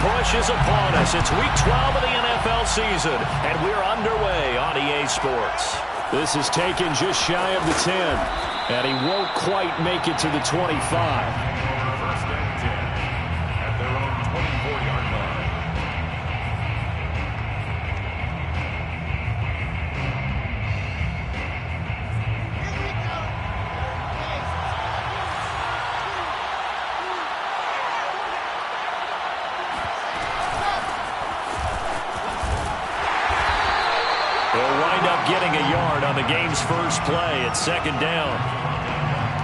push is upon us. It's Week 12 of the NFL season, and we're underway on EA Sports. This is taken just shy of the 10, and he won't quite make it to the 25. First and 10 at their own 24-yard line. Getting a yard on the game's first play at second down.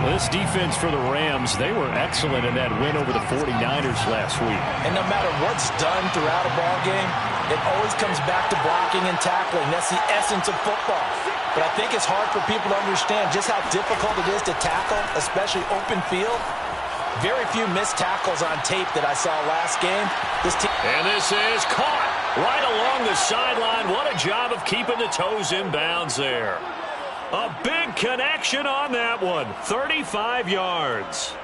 This defense for the Rams, they were excellent in that win over the 49ers last week. And no matter what's done throughout a ball game, it always comes back to blocking and tackling. That's the essence of football. But I think it's hard for people to understand just how difficult it is to tackle, especially open field. Very few missed tackles on tape that I saw last game. And this is caught right along the sideline. What a job of keeping the toes in bounds there. A big connection on that one. 35 yards.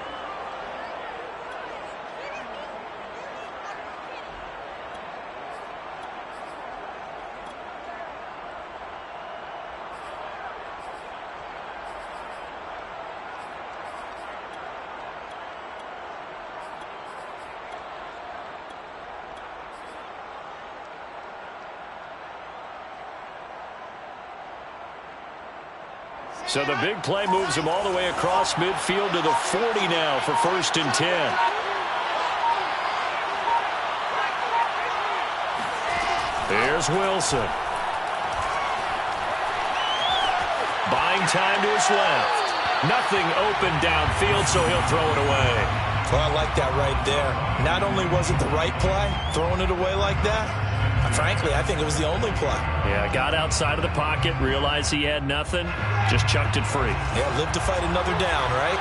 So the big play moves him all the way across midfield to the 40 now for first and 10. Here's Wilson. Buying time to his left. Nothing open downfield, so he'll throw it away. Well, I like that right there. Not only was it the right play, throwing it away like that, frankly, I think it was the only play. Yeah, got outside of the pocket, realized he had nothing, just chucked it free. Yeah, live to fight another down, right?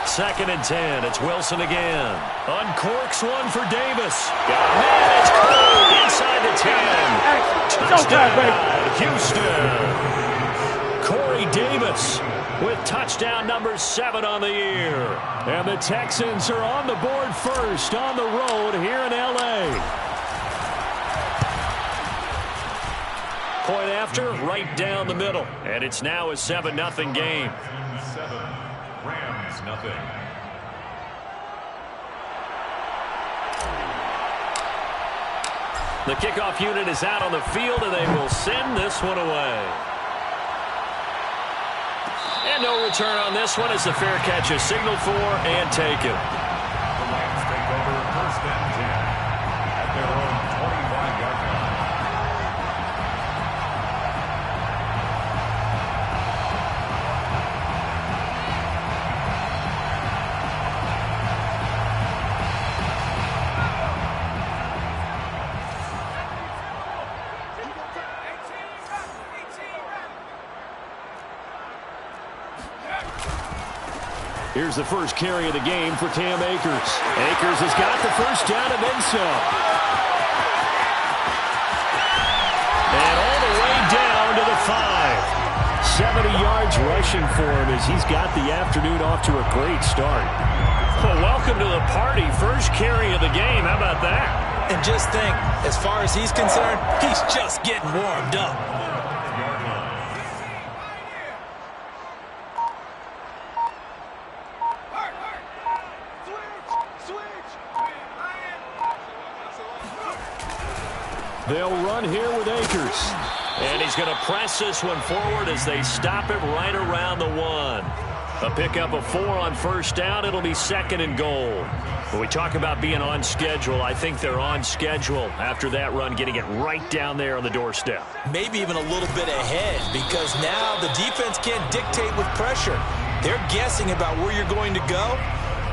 Second and 10. It's Wilson again. Uncorks one for Davis. Got a man. It's caught inside the 10. Touchdown, Houston. Corey Davis with touchdown number 7 on the year. And the Texans are on the board first on the road here in L.A. Point after, right down the middle. And it's now a 7-0 game. 7, Rams nothing. The kickoff unit is out on the field, and they will send this one away. And no return on this one as the fair catch is signaled for and taken. The Rams take over first and 10 at their own 25-yard line. Here's the first carry of the game for Cam Akers. Akers has got the first down and then some. And all the way down to the 5. 70 yards rushing for him as he's got the afternoon off to a great start. Well, welcome to the party. First carry of the game. How about that? And just think, as far as he's concerned, he's just getting warmed up. They'll run here with Akers. And he's going to press this one forward as they stop it right around the 1. A pickup of 4 on first down. It'll be second and goal. When we talk about being on schedule, I think they're on schedule after that run, getting it right down there on the doorstep. Maybe even a little bit ahead, because now the defense can't dictate with pressure. They're guessing about where you're going to go.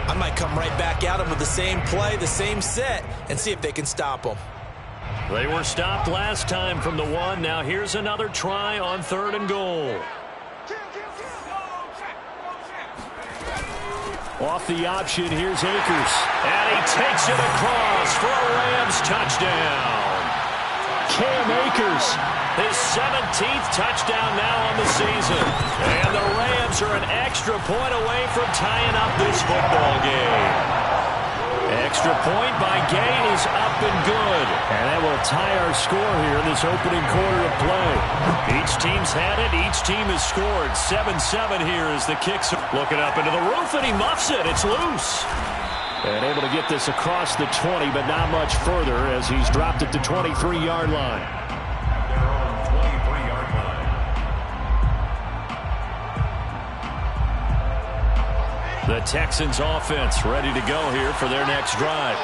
I might come right back at them with the same play, the same set, and see if they can stop them. They were stopped last time from the 1. Now here's another try on third and goal. Off the option, here's Akers. And he takes it across for a Rams touchdown. Cam Akers. His 17th touchdown now on the season. And the Rams are an extra point away from tying up this football game. Extra point by Gay is up and good. And that will tie our score here in this opening quarter of play. Each team's had it. Each team has scored. 7-7 here as the kicks. Looking up into the roof, and he muffs it. It's loose. And able to get this across the 20, but not much further as he's dropped it to 23-yard line. Their own 23-yard line. The Texans offense ready to go here for their next drive.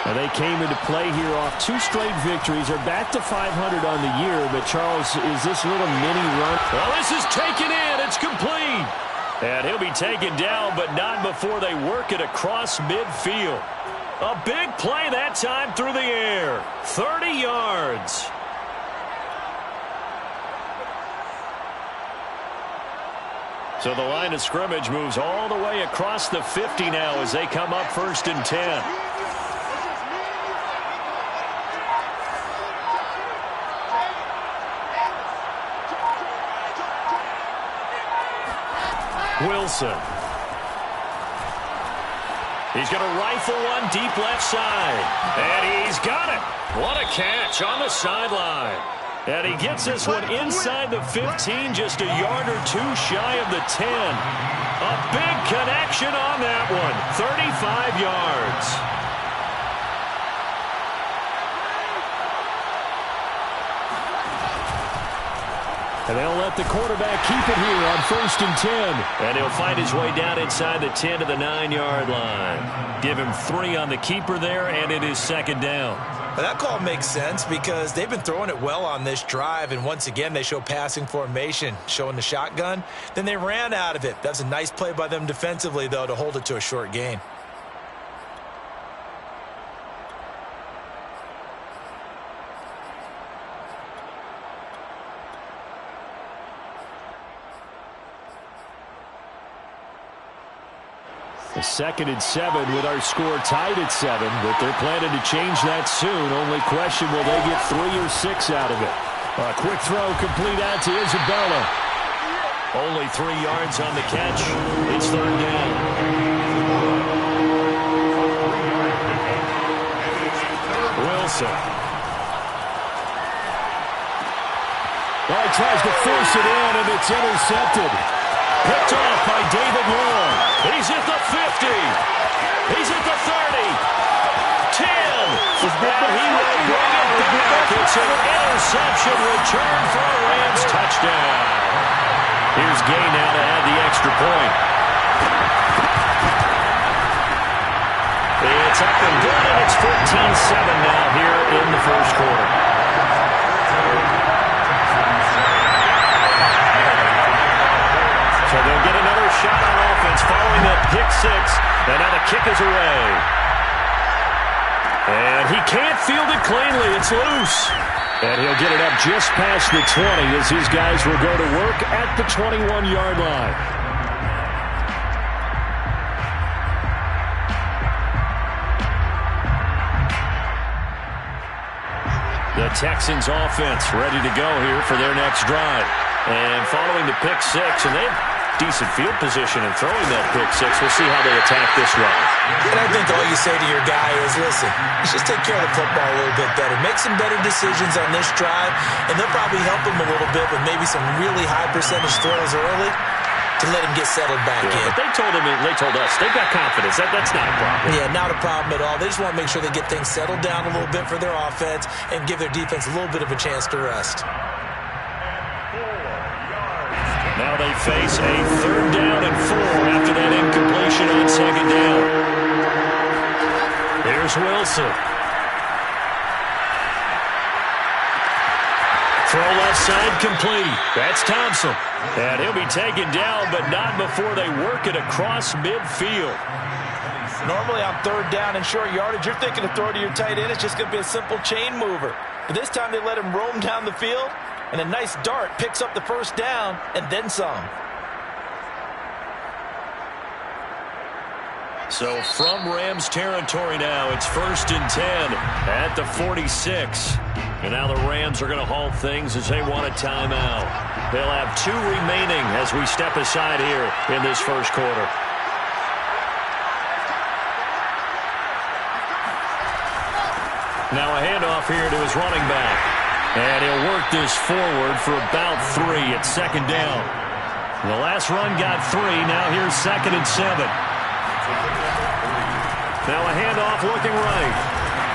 And they came into play here off 2 straight victories. They're back to 500 on the year. But, Charles, is this little mini run? Well, this is taken in. It's complete. And he'll be taken down, but not before they work it across midfield. A big play that time through the air. 30 yards. So the line of scrimmage moves all the way across the 50 now as they come up 1st and 10. Wilson. He's going to rifle one deep left side. And he's got it. What a catch on the sideline. And he gets this one inside the 15, just a yard or 2 shy of the 10. A big connection on that one. 35 yards. And they'll let the quarterback keep it here on 1st and 10. And he'll find his way down inside the 10 to the 9-yard line. Give him 3 on the keeper there, and it is 2nd down. Well, that call makes sense because they've been throwing it well on this drive, and once again they show passing formation, showing the shotgun. Then they ran out of it. That's a nice play by them defensively, though, to hold it to a short gain. A 2nd and 7 with our score tied at 7, but they're planning to change that soon. Only question, will they get 3 or 6 out of it? A quick throw complete out to Isabella. Only 3 yards on the catch. It's 3rd down. Wilson. Well, he tries to force it in, and it's intercepted. Picked off by David Long. He's at the 50. He's at the 30. 10. And he will bring it back. It's an interception return for a Rams touchdown. Here's Gay now to add the extra point. It's up and good, and it's 14-7 now here in the 1st quarter. So they'll get another shot on offense following that pick 6. And now the kick is away. And he can't field it cleanly. It's loose. And he'll get it up just past the 20 as these guys will go to work at the 21-yard line. The Texans offense ready to go here for their next drive. And following the pick 6, and they have decent field position in throwing that pick 6. We'll see how they attack this run. And I think all you say to your guy is, listen, let's just take care of the football a little bit better. Make some better decisions on this drive, and they'll probably help him a little bit with maybe some really high percentage throws early to let him get settled back in. But they told us they've got confidence. That's not a problem. Yeah, not a problem at all. They just want to make sure they get things settled down a little bit for their offense and give their defense a little bit of a chance to rest. Now they face a 3rd down and 4 after that incompletion on 2nd down. Here's Wilson. Throw left side complete. That's Thompson. And he'll be taken down, but not before they work it across midfield. Normally on 3rd down and short yardage, you're thinking to throw to your tight end. It's just going to be a simple chain mover. But this time they let him roam down the field. And a nice dart picks up the 1st down and then some. So from Rams territory now, it's 1st and 10 at the 46. And now the Rams are going to halt things as they want a timeout. They'll have 2 remaining as we step aside here in this first quarter. Now a handoff here to his running back. And he'll work this forward for about 3 at 2nd down. The last run got 3. Now here's 2nd and 7. Now a handoff looking right.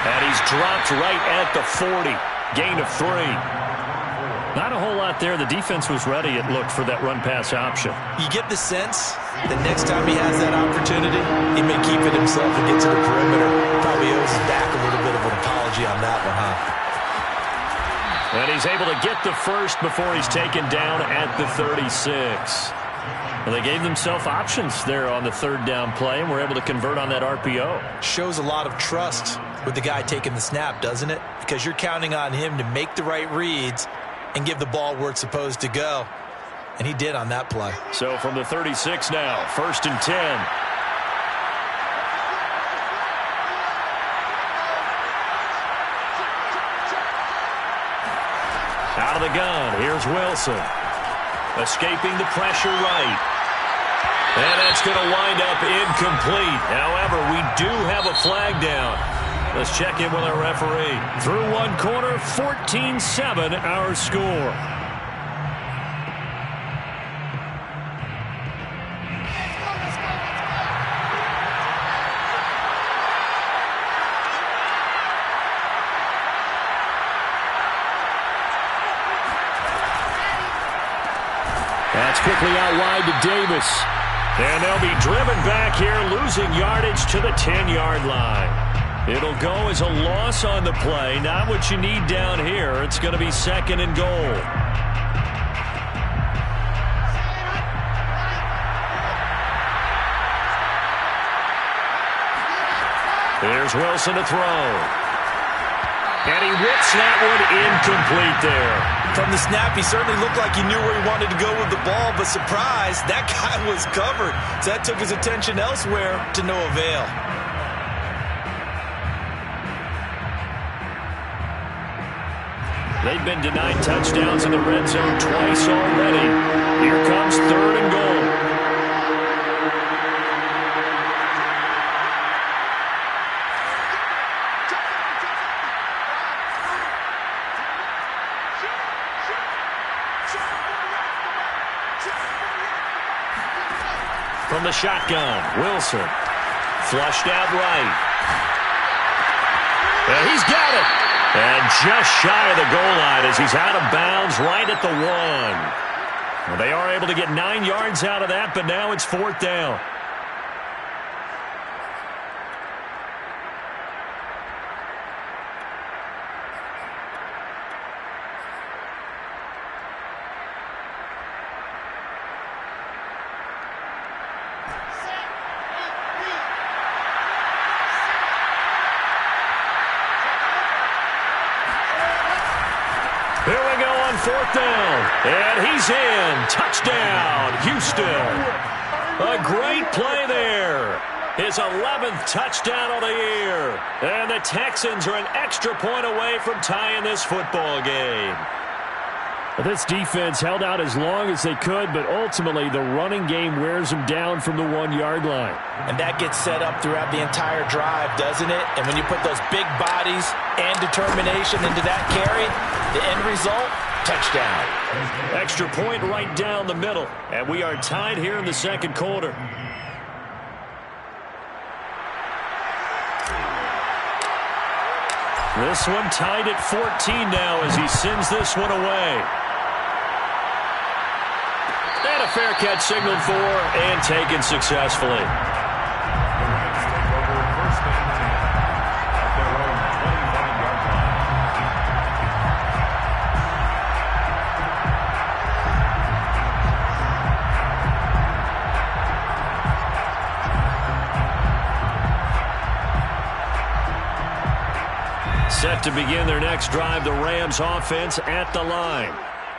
And he's dropped right at the 40. Gain of 3. Not a whole lot there. The defense was ready, it looked, for that run-pass option. You get the sense that next time he has that opportunity, he may keep it himself and get to the perimeter. Probably owes his back a little bit of an apology on that one, huh? And he's able to get the first before he's taken down at the 36. Well, they gave themselves options there on the 3rd down play, and were able to convert on that RPO. Shows a lot of trust with the guy taking the snap, doesn't it? Because you're counting on him to make the right reads and give the ball where it's supposed to go. And he did on that play. So from the 36 now, 1st and 10. Out of the gun, here's Wilson. Escaping the pressure right. And that's going to wind up incomplete. However, we do have a flag down. Let's check in with our referee. Through one quarter, 14-7 our score. That's quickly out wide to Davis. And they'll be driven back here, losing yardage to the 10-yard line. It'll go as a loss on the play. Not what you need down here. It's going to be 2nd and goal. Here's Wilson to throw. And he whips that one incomplete there. From the snap, he certainly looked like he knew where he wanted to go with the ball, but surprise, that guy was covered. So that took his attention elsewhere to no avail. They've been denied touchdowns in the red zone twice already. Here comes 3rd and goal. From the shotgun, Wilson. Flushed out right. And he's got it. And just shy of the goal line as he's out of bounds right at the 1. Well, they are able to get 9 yards out of that, but now it's 4th down. Here we go on 4th down. And he's in. Touchdown, Houston. A great play there. His 11th touchdown of the year. And the Texans are an extra point away from tying this football game. Well, this defense held out as long as they could, but ultimately the running game wears them down from the 1-yard line. And that gets set up throughout the entire drive, doesn't it? And when you put those big bodies and determination into that carry, the end result, touchdown. Extra point right down the middle. And we are tied here in the 2nd quarter. This one tied at 14 now as he sends this one away. And a fair catch signaled for and taken successfully. The Rams take over 1st and 10 at their own 25-yard line. Set to begin their next drive, the Rams offense at the line.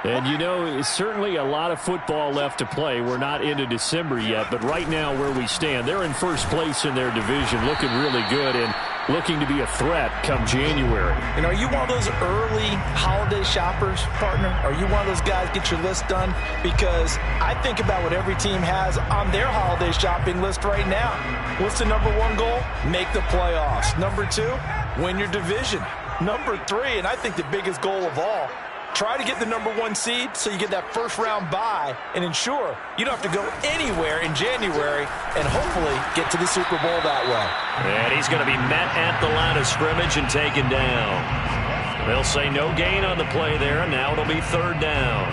And, you know, it's certainly a lot of football left to play. We're not into December yet, but right now where we stand, they're in first place in their division, looking really good and looking to be a threat come January. And are you one of those early holiday shoppers, partner? Are you one of those guys get your list done? Because I think about what every team has on their holiday shopping list right now. What's the number one goal? Make the playoffs. Number two, win your division. Number three, and I think the biggest goal of all, try to get the number one seed so you get that first round bye and ensure you don't have to go anywhere in January and hopefully get to the Super Bowl that way. And he's going to be met at the line of scrimmage and taken down. They'll say no gain on the play there, and now it'll be third down.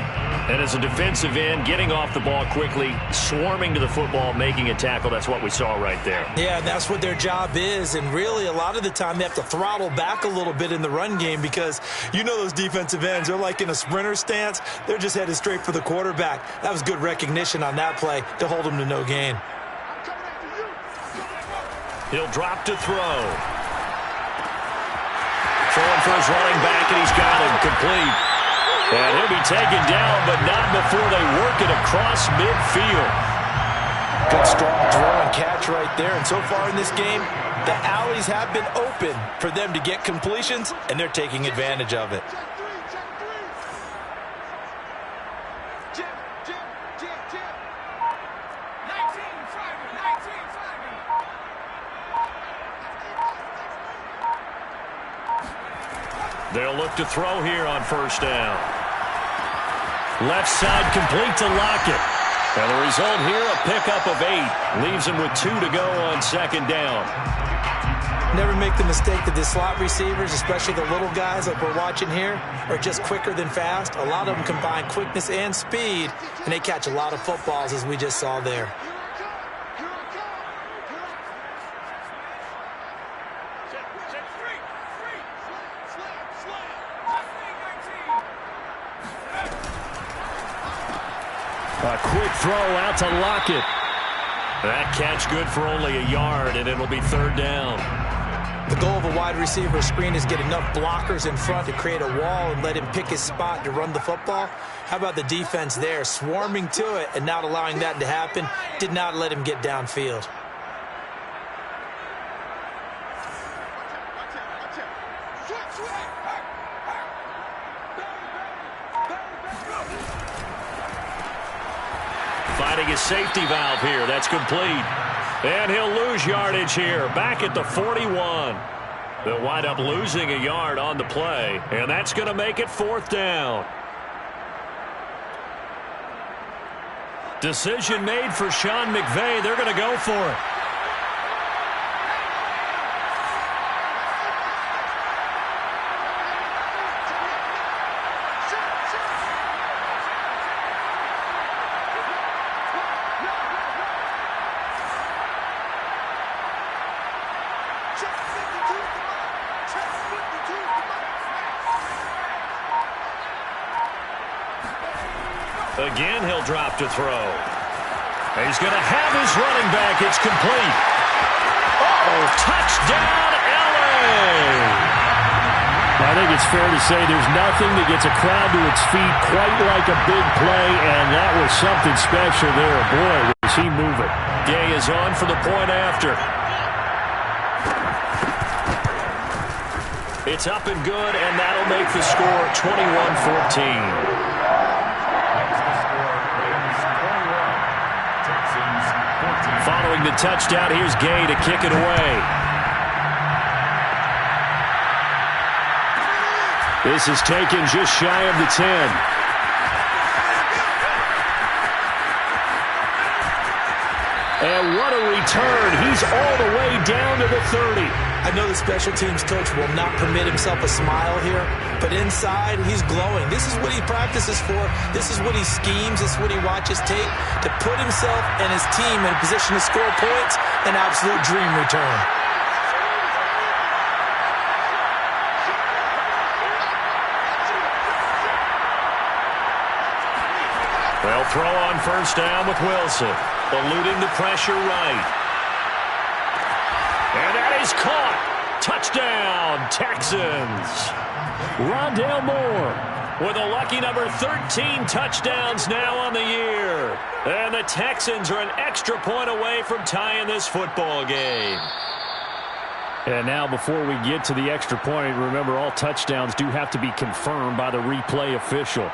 And as a defensive end, getting off the ball quickly, swarming to the football, making a tackle, that's what we saw right there. Yeah, that's what their job is, and really a lot of the time they have to throttle back a little bit in the run game because you know those defensive ends, they're like in a sprinter stance. They're just headed straight for the quarterback. That was good recognition on that play to hold them to no gain. He'll drop to throw. Throwing for his running back, and he's got him complete. And he'll be taken down, but not before they work it across midfield. Good strong throw and catch right there. And so far in this game, the alleys have been open for them to get completions, and they're taking advantage of it. They'll look to throw here on first down. Left side complete to Lockett. And the result here, a pickup of 8. Leaves him with 2 to go on second down. Never make the mistake that the slot receivers, especially the little guys like we're watching here, are just quicker than fast. A lot of them combine quickness and speed, and they catch a lot of footballs, as we just saw there. A quick throw out to Lockett. That catch good for only a yard, and it'll be third down. The goal of a wide receiver screen is get enough blockers in front to create a wall and let him pick his spot to run the football. How about the defense there, swarming to it and not allowing that to happen? Did not let him get downfield. Finding his safety valve here. That's complete. And he'll lose yardage here. Back at the 41. They'll wind up losing a yard on the play. And that's going to make it fourth down. Decision made for Sean McVay. They're going to go for it. Again, he'll drop to throw. He's going to have his running back. It's complete. Oh, touchdown, LA! I think it's fair to say there's nothing that gets a crowd to its feet quite like a big play, and that was something special there. Boy, was he moving. Gay is on for the point after. It's up and good, and that'll make the score 21-14. Following the touchdown, here's Gay to kick it away. This is taken just shy of the 10. And what a return. He's all the way down to the 30. I know the special teams coach will not permit himself a smile here, but inside he's glowing. This is what he practices for. This is what he schemes. This is what he watches tape to put himself and his team in a position to score points. An absolute dream return. They'll throw on first down with Wilson, eluding the pressure right. And that is caught. Touchdown, Texans. Rondale Moore. with a lucky number 13 touchdowns now on the year. And the Texans are an extra point away from tying this football game. And now before we get to the extra point, remember all touchdowns do have to be confirmed by the replay official.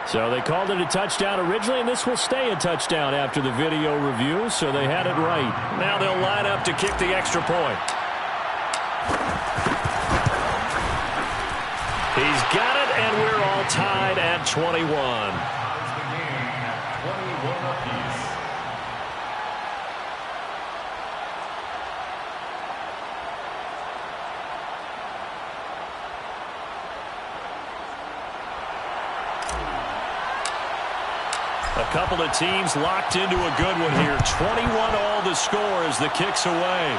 So they called it a touchdown originally, and this will stay a touchdown after the video review, so they had it right. Now they'll line up to kick the extra point. He's got it, and we're all tied at 21. A couple of teams locked into a good one here. 21 all the score as the kick's away.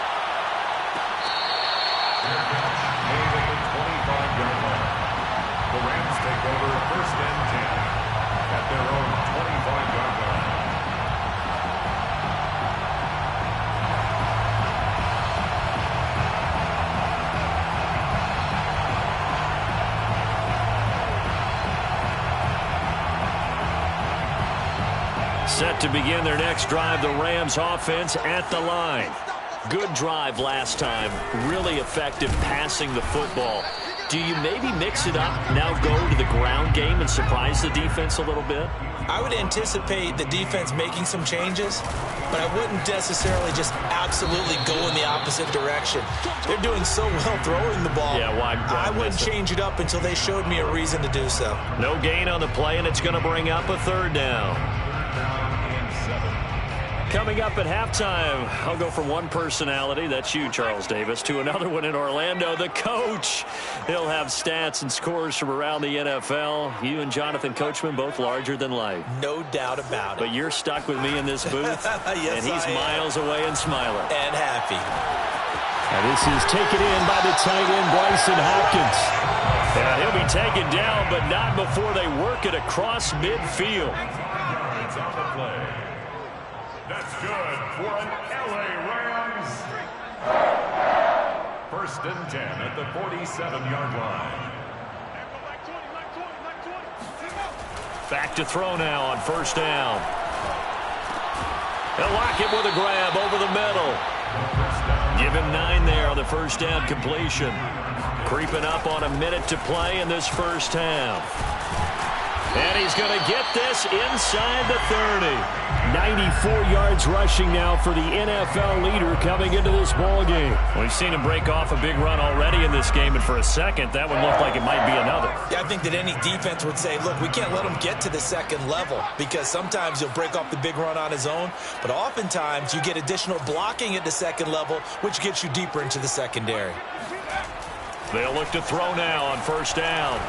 The Rams take over first and 10 at their own 25-yard line. Set to begin their next drive, the Rams offense at the line. Good drive last time. Really effective passing the football. Do you maybe mix it up, now go to the ground game and surprise the defense a little bit? I would anticipate the defense making some changes, but I wouldn't necessarily just absolutely go in the opposite direction. They're doing so well throwing the ball. Yeah, why I wouldn't change it up until they showed me a reason to do so. No gain on the play, and it's going to bring up a third down. Coming up at halftime, I'll go from one personality, that's you, Charles Davis, to another one in Orlando, the coach. He'll have stats and scores from around the NFL. You and Jonathan Coachman, both larger than life. No doubt about it. But you're stuck with me in this booth, yes, and he's miles away and smiling. And happy. And this is taken in by the tight end, Bryson Hopkins. Yeah, he'll be taken down, but not before they work it across midfield. Yards on the play. That's good for an LA Rams. First and 10 at the 47-yard line. Back to throw now on first down. They'll lock it with a grab over the middle. Give him 9 there on the first down completion. Creeping up on a minute to play in this first half. And he's going to get this inside the 30. 94 yards rushing now for the NFL leader coming into this ball game. We've seen him break off a big run already in this game, and for a second, that one looked like it might be another. Yeah, I think that any defense would say, look, we can't let him get to the second level because sometimes he'll break off the big run on his own, but oftentimes you get additional blocking at the second level, which gets you deeper into the secondary. They'll look to throw now on first down.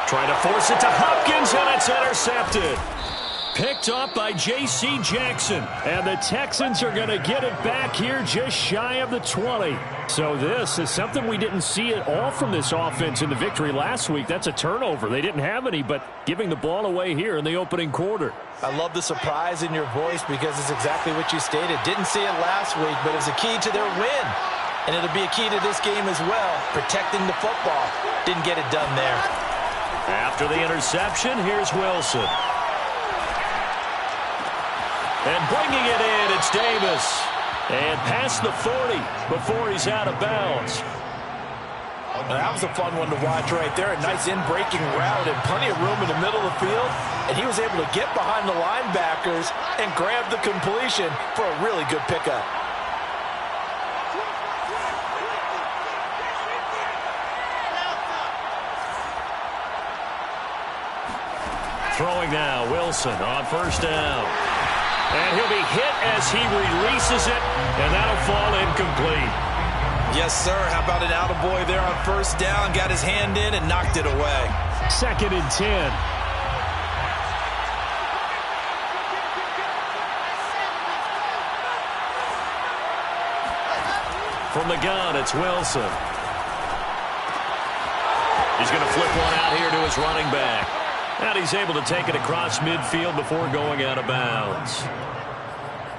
Trying to force it to Hopkins, and it's intercepted. Picked up by J.C. Jackson. And the Texans are going to get it back here just shy of the 20. So this is something we didn't see at all from this offense in the victory last week. That's a turnover. They didn't have any, but giving the ball away here in the opening quarter. I love the surprise in your voice because it's exactly what you stated. Didn't see it last week, but it was a key to their win. And it'll be a key to this game as well, protecting the football. Didn't get it done there. After the interception, here's Wilson. And bringing it in, it's Davis. And past the 40 before he's out of bounds. That was a fun one to watch right there. A nice in-breaking route and plenty of room in the middle of the field. And he was able to get behind the linebackers and grab the completion for a really good pickup. Throwing now, Wilson on first down. And he'll be hit as he releases it, and that'll fall incomplete. Yes, sir. How about an attaboy there on first down? Got his hand in and knocked it away. 2nd and 10. From the gun, it's Wilson. He's going to flip one out here to his running back. And he's able to take it across midfield before going out of bounds.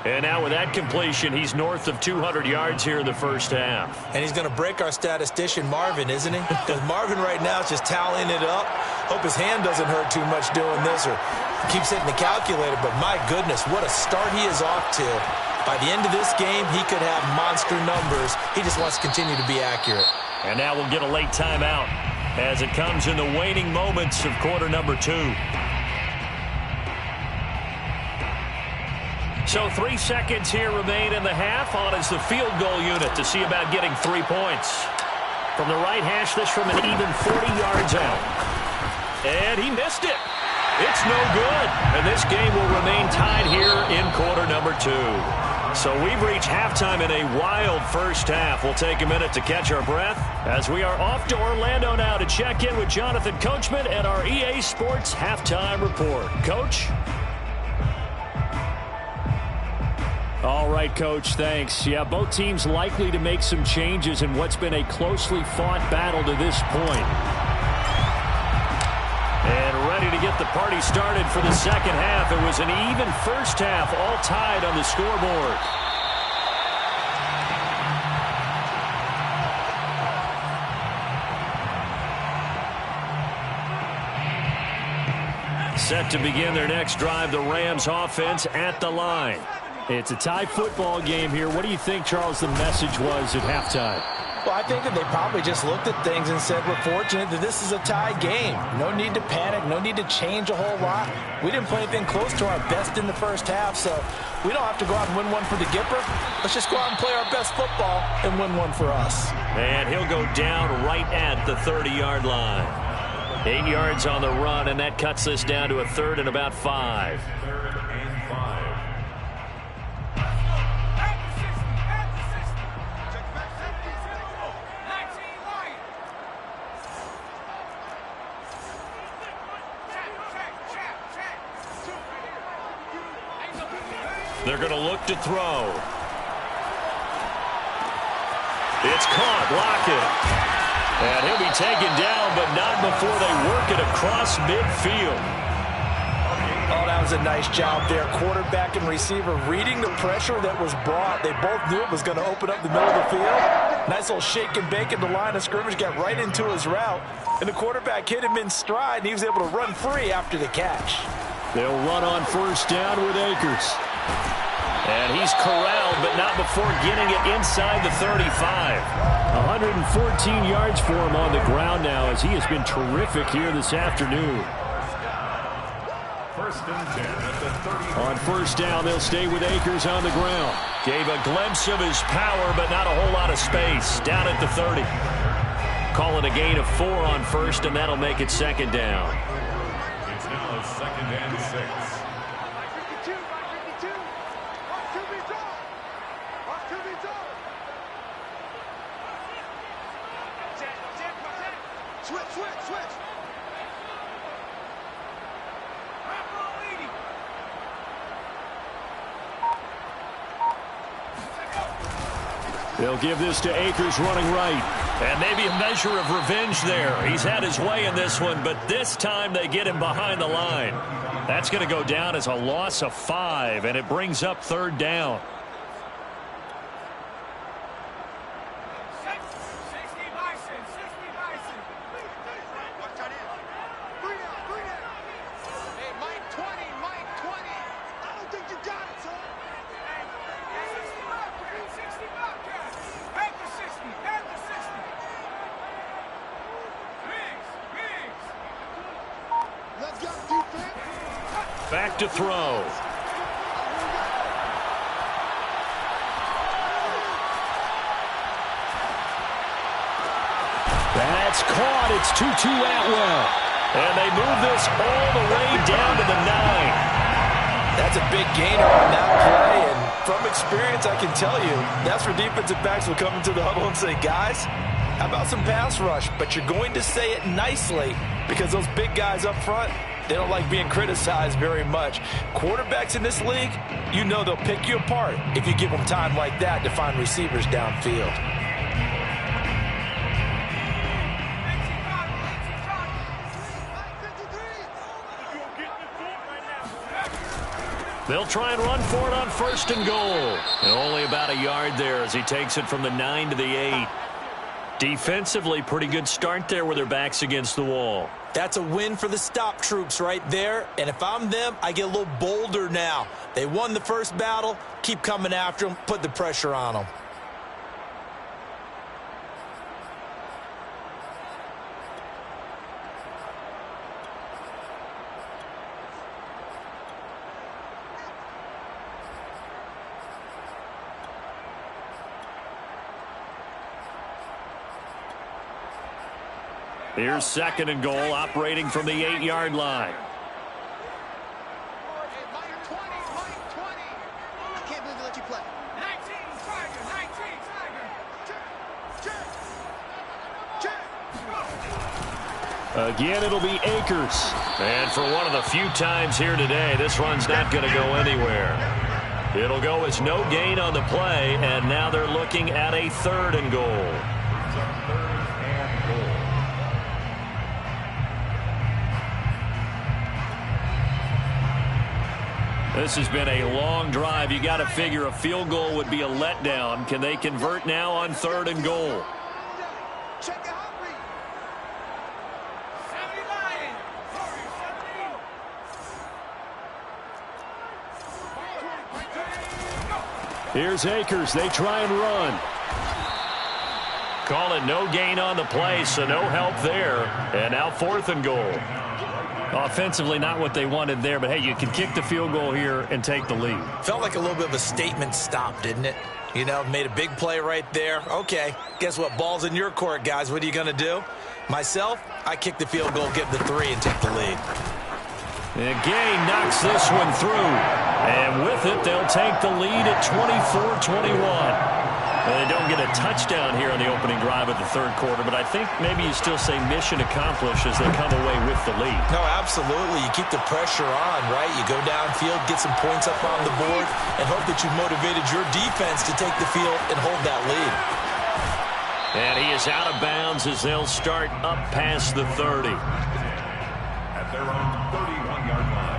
And now with that completion, he's north of 200 yards here in the first half. And he's going to break our statistician, Marvin, isn't he? Because Marvin right now is just tallying it up. Hope his hand doesn't hurt too much doing this or keeps hitting the calculator. But my goodness, what a start he is off to. By the end of this game, he could have monster numbers. He just wants to continue to be accurate. And now we'll get a late timeout as it comes in the waning moments of quarter number 2. So 3 seconds here remain in the half. On is the field goal unit to see about getting 3 points. From the right hash, this from an even 40 yards out. And he missed it. It's no good. And this game will remain tied here in quarter number 2. So we've reached halftime in a wild first half. We'll take a minute to catch our breath as we are off to Orlando now to check in with Jonathan Coachman and our EA Sports Halftime Report. Coach? All right, Coach, thanks. Yeah, both teams likely to make some changes in what's been a closely fought battle to this point. And ready to get the party started for the second half. It was an even first half, all tied on the scoreboard. Set to begin their next drive, the Rams offense at the line. It's a tie football game here. What do you think, Charles, the message was at halftime? Well, I think that they probably just looked at things and said, we're fortunate that this is a tie game. No need to panic. No need to change a whole lot. We didn't play anything close to our best in the first half, so we don't have to go out and win one for the Gipper. Let's just go out and play our best football and win one for us. And he'll go down right at the 30-yard line. 8 yards on the run, and that cuts this down to a 3rd and about 5. They're going to look to throw. It's caught. Lockett. And he'll be taken down, but not before they work it across midfield. Oh, that was a nice job there. Quarterback and receiver reading the pressure that was brought. They both knew it was going to open up the middle of the field. Nice little shake and bake in the line of scrimmage. Got right into his route. And the quarterback hit him in stride, and he was able to run free after the catch. They'll run on first down with Akers. And he's corralled, but not before getting it inside the 35. 114 yards for him on the ground now as he has been terrific here this afternoon. First and 10 at the 30. On first down, they'll stay with Akers on the ground. Gave a glimpse of his power, but not a whole lot of space. Down at the 30. Call it a gain of 4 on first, and that'll make it second down. It's now 2nd and 6. They'll give this to Akers running right. And maybe a measure of revenge there. He's had his way in this one, but this time they get him behind the line. That's going to go down as a loss of 5, and it brings up 3rd down. Back to throw. That's caught. It's 2-2 Atwell. And they move this all the way down to the 9. That's a big gainer on that play, and from experience, I can tell you, that's where defensive backs will come into the huddle and say, guys, how about some pass rush? But you're going to say it nicely because those big guys up front, they don't like being criticized very much. Quarterbacks in this league, you know they'll pick you apart if you give them time like that to find receivers downfield. They'll try and run for it on 1st and goal. And only about a yard there as he takes it from the 9 to the 8. Defensively, pretty good start there with their backs against the wall. That's a win for the stop troops right there. And if I'm them, I get a little bolder now. They won the first battle. Keep coming after them. Put the pressure on them. Here's 2nd and goal, operating from the 8-yard line. Again, it'll be Akers. And for one of the few times here today, this run's not going to go anywhere. It'll go as no gain on the play, and now they're looking at a 3rd and goal. This has been a long drive. You got to figure a field goal would be a letdown. Can they convert now on 3rd and goal? Here's Akers. They try and run. Call it no gain on the play, so no help there. And now 4th and goal. Offensively, not what they wanted there, but hey, you can kick the field goal here and take the lead. Felt like a little bit of a statement stop, didn't it? You know, made a big play right there. Okay, guess what? Ball's in your court, guys. What are you going to do? Myself, I kick the field goal, get the 3, and take the lead. And Gay knocks this one through. And with it, they'll take the lead at 24-21. They don't get a touchdown here on the opening drive of the 3rd quarter, but I think maybe you still say mission accomplished as they come away with the lead. No, absolutely. You keep the pressure on, right? You go downfield, get some points up on the board, and hope that you've motivated your defense to take the field and hold that lead. And he is out of bounds as they'll start up past the 30. At their own 31-yard line.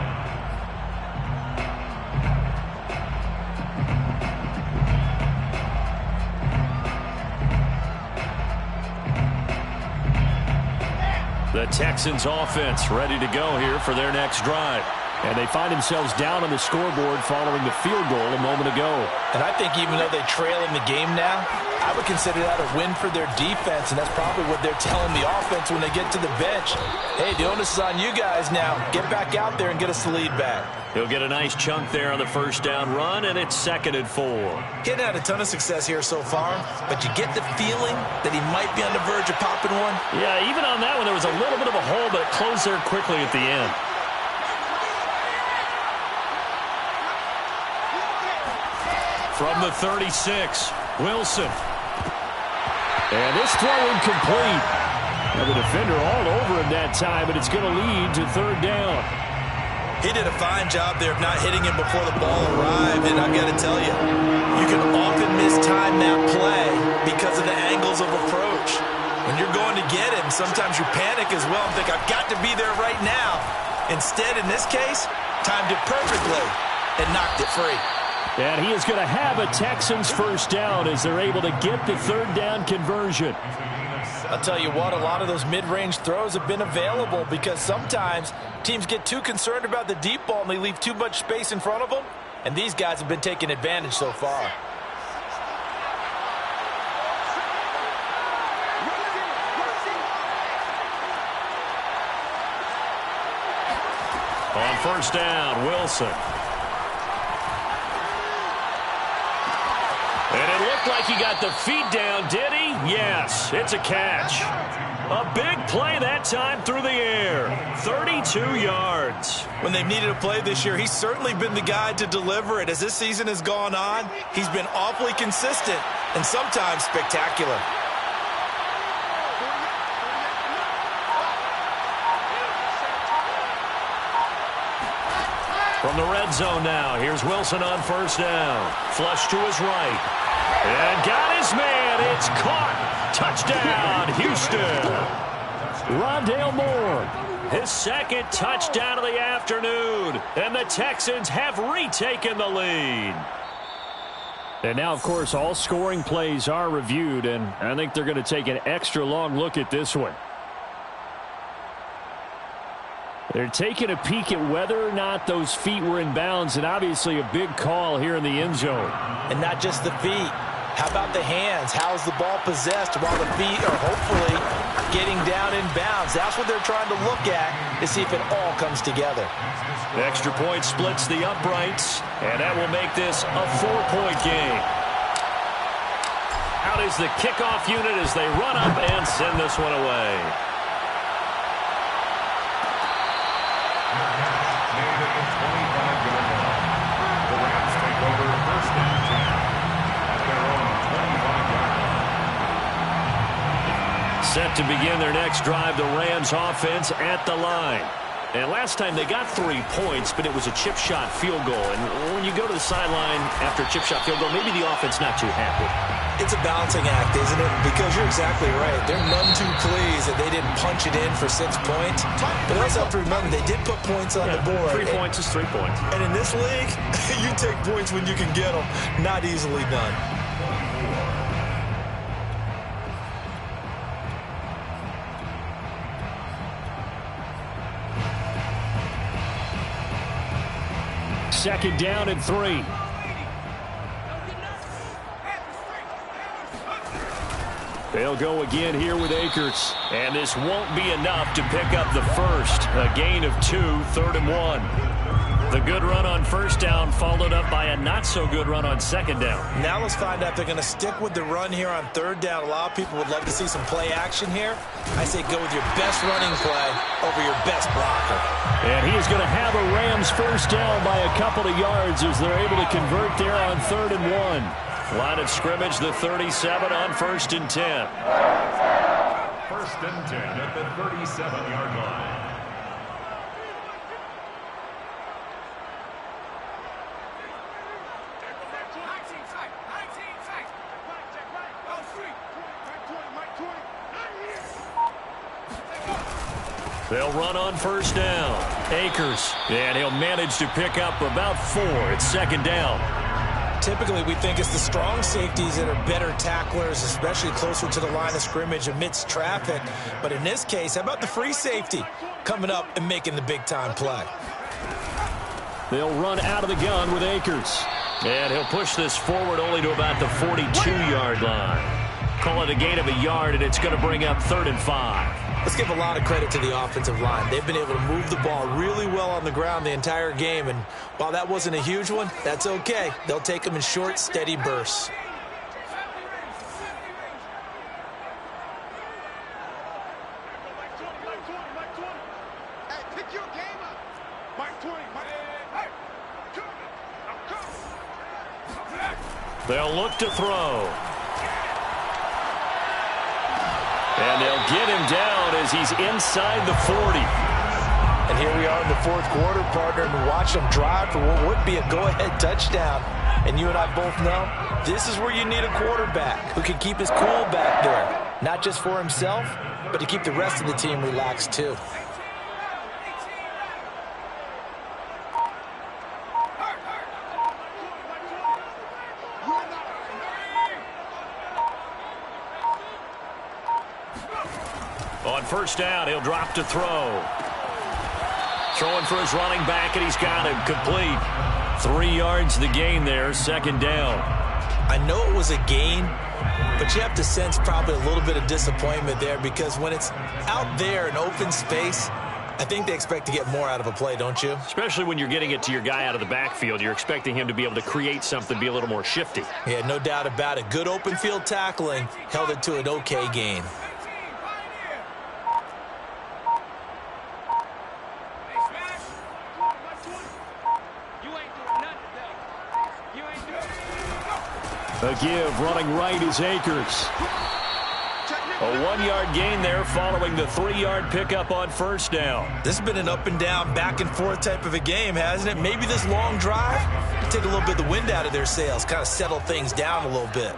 The Texans offense ready to go here for their next drive. And they find themselves down on the scoreboard following the field goal a moment ago. And I think even though they trail in the game now, I would consider that a win for their defense, and that's probably what they're telling the offense when they get to the bench. Hey, the onus is on you guys now. Get back out there and get us the lead back. He'll get a nice chunk there on the 1st down run, and it's 2nd and 4. He hadn't had a ton of success here so far, but you get the feeling that he might be on the verge of popping one. Yeah, even on that one, there was a little bit of a hole, but it closed there quickly at the end. From the 36, Wilson. And this throw incomplete. Now the defender all over him that time, but it's going to lead to 3rd down. He did a fine job there of not hitting him before the ball arrived, and I've got to tell you, you can often mistime that play because of the angles of approach. When you're going to get him, sometimes you panic as well and think, I've got to be there right now. Instead, in this case, timed it perfectly and knocked it free. And he is going to have a Texans 1st down as they're able to get the 3rd down conversion. I'll tell you what, a lot of those mid-range throws have been available because sometimes teams get too concerned about the deep ball and they leave too much space in front of them. And these guys have been taking advantage so far. On 1st down, Wilson. And it looked like he got the feet down, did he? Yes, it's a catch. A big play that time through the air. 32 yards. When they've needed a play this year, he's certainly been the guy to deliver it. As this season has gone on, he's been awfully consistent and sometimes spectacular. From the red zone now, here's Wilson on 1st down. Flush to his right. And got his man. It's caught. Touchdown, Houston. Rondale Moore. His second touchdown of the afternoon. And the Texans have retaken the lead. And now, of course, all scoring plays are reviewed, and I think they're going to take an extra long look at this one. They're taking a peek at whether or not those feet were in bounds, and obviously a big call here in the end zone. And not just the feet. How about the hands? How's the ball possessed while the feet are hopefully getting down in bounds? That's what they're trying to look at to see if it all comes together. The extra point splits the uprights, and that will make this a 4-point game. Out is the kickoff unit as they run up and send this one away. Set to begin their next drive, the Rams offense at the line. And last time they got 3 points, but it was a chip shot field goal. And when you go to the sideline after a chip shot field goal, maybe the offense not too happy. It's a balancing act, isn't it? Because you're exactly right. They're none too pleased that they didn't punch it in for 6 points. But they also have to remember they did put points on the board. 3 points is 3 points. And in this league, you take points when you can get them. Not easily done. Second down and 3. They'll go again here with Akers. And this won't be enough to pick up the first. A gain of 2, 3rd and 1. The good run on first down followed up by a not-so-good run on second down. Now let's find out if they're going to stick with the run here on 3rd down. A lot of people would love to see some play action here. I say go with your best running play over your best blocker. And he is going to have a Rams first down by a couple of yards as they're able to convert there on 3rd and 1. Line of scrimmage, the 37 on 1st and 10. 1st and 10 at the 37-yard line. They'll run on first down. Akers, and he'll manage to pick up about 4 at second down. Typically, we think it's the strong safeties that are better tacklers, especially closer to the line of scrimmage amidst traffic. But in this case, how about the free safety coming up and making the big-time play? They'll run out of the gun with Akers. And he'll push this forward only to about the 42-yard line. Call it a gain of a yard, and it's going to bring up 3rd and 5. Let's give a lot of credit to the offensive line. They've been able to move the ball really well on the ground the entire game, and while that wasn't a huge one, that's okay. They'll take them in short, steady bursts. They'll look to throw. And they'll get him down as he's inside the 40. And here we are in the 4th quarter, partner, and watch them drive for what would be a go-ahead touchdown. And you and I both know this is where you need a quarterback who can keep his cool back there. Not just for himself, but to keep the rest of the team relaxed too. On first down, he'll drop to throw. Throwing for his running back, and he's got him complete. 3 yards the gain there, second down. I know it was a gain, but you have to sense probably a little bit of disappointment there because when it's out there in open space, I think they expect to get more out of a play, don't you? Especially when you're getting it to your guy out of the backfield. You're expecting him to be able to create something, be a little more shifty. Yeah, no doubt about it. Good open field tackling held it to an okay gain. A give running right is Akers. A 1-yard gain there following the 3-yard pickup on first down. This has been an up and down, back and forth type of a game, hasn't it? Maybe this long drive take a little bit of the wind out of their sails, kind of settle things down a little bit.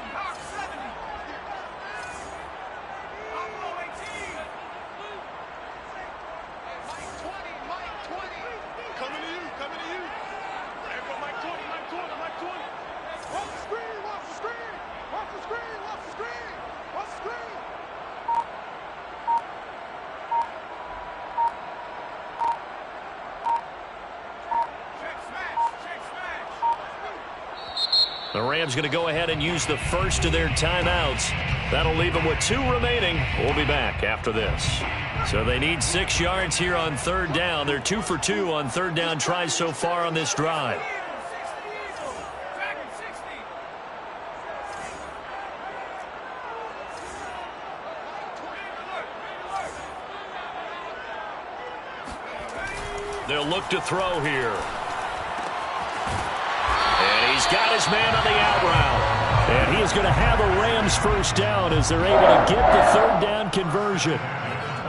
The Rams going to go ahead and use the first of their timeouts. That'll leave them with 2 remaining. We'll be back after this. So they need 6 yards here on third down. They're 2 for 2 on third down tries so far on this drive. They'll look to throw here. And he's got his man on the out route. And he is going to have a Rams first down as they're able to get the third down conversion.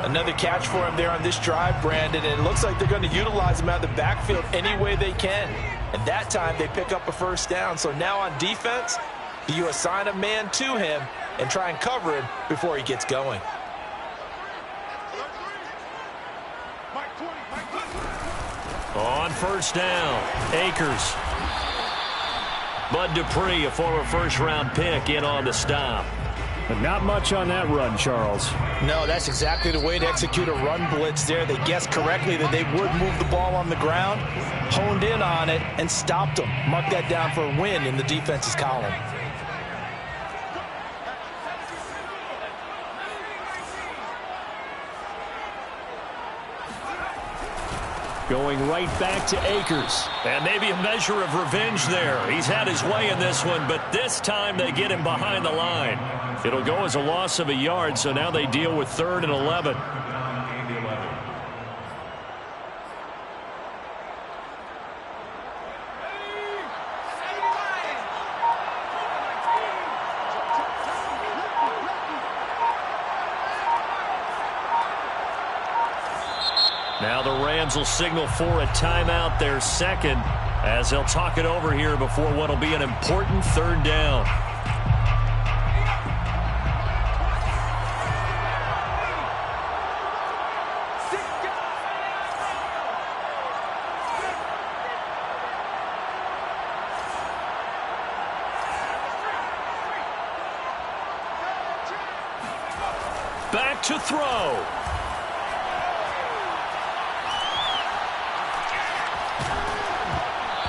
Another catch for him there on this drive, Brandon, and it looks like they're going to utilize him out of the backfield any way they can. And that time they pick up a first down. So now on defense, do you assign a man to him and try and cover him before he gets going? On first down, Akers. Bud Dupree, a former first-round pick, in on the stop. But not much on that run, Charles. No, that's exactly the way to execute a run blitz there. They guessed correctly that they would move the ball on the ground, honed in on it, and stopped them. Mark that down for a win in the defense's column. Going right back to Akers. And maybe a measure of revenge there. He's had his way in this one, but this time they get him behind the line. It'll go as a loss of a yard, so now they deal with 3rd and 11. Now the Rams will signal for a timeout, their second, as they'll talk it over here before what will be an important third down. Back to throw.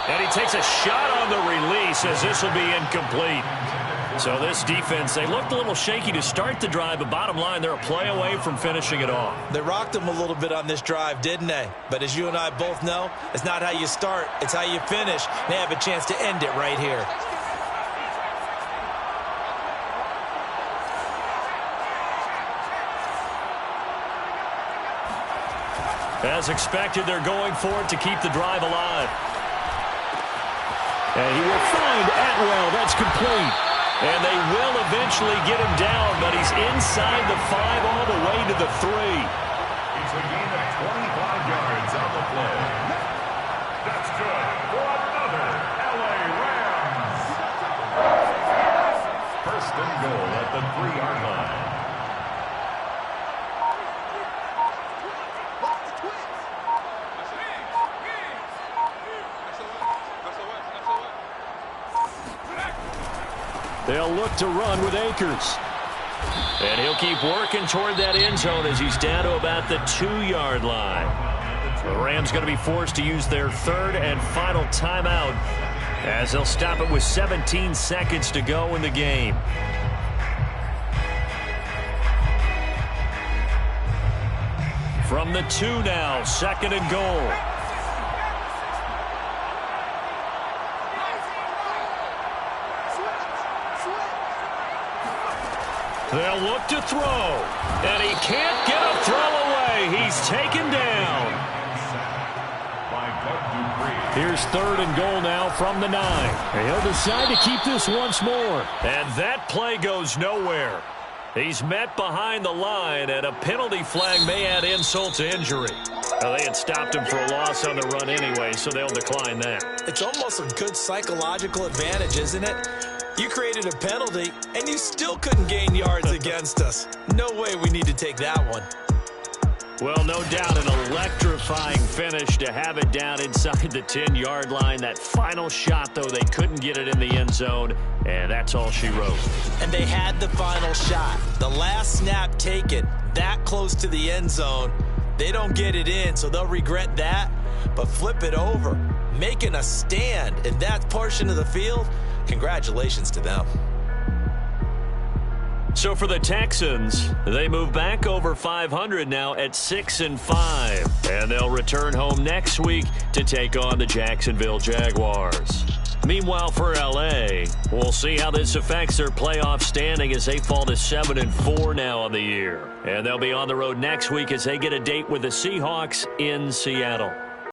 And he takes a shot on the release as this will be incomplete. So this defense, they looked a little shaky to start the drive, but bottom line, they're a play away from finishing it off. They rocked them a little bit on this drive, didn't they? But as you and I both know, it's not how you start, it's how you finish. They have a chance to end it right here. As expected, they're going for it to keep the drive alive. And he will find Atwell. That's complete. And they will eventually get him down, but he's inside the 5 all the way to the 3. It's a gain of 25 yards on the play. That's good for another LA Rams. First and goal at the 3-yard line. They'll look to run with Akers. And he'll keep working toward that end zone as he's down to about the 2-yard line. The Rams going to be forced to use their 3rd and final timeout as they'll stop it with 17 seconds to go in the game. From the 2 now, 2nd and goal. They'll look to throw, and he can't get a throw away. He's taken down. Here's 3rd and goal now from the 9. And he'll decide to keep this once more. And that play goes nowhere. He's met behind the line, and a penalty flag may add insult to injury. Well, they had stopped him for a loss on the run anyway, so they'll decline that. It's almost a good psychological advantage, isn't it? You created a penalty, and you still couldn't gain yards against us. No way we need to take that one. Well, no doubt an electrifying finish to have it down inside the 10-yard line. That final shot, though, they couldn't get it in the end zone, and that's all she wrote. And they had the final shot. The last snap taken, that close to the end zone. They don't get it in, so they'll regret that. But flip it over, making a stand in that portion of the field, congratulations to them. So for the Texans, they move back over 500 now at 6-5. And they'll return home next week to take on the Jacksonville Jaguars. Meanwhile, for L.A., we'll see how this affects their playoff standing as they fall to 7-4 now on the year. And they'll be on the road next week as they get a date with the Seahawks in Seattle.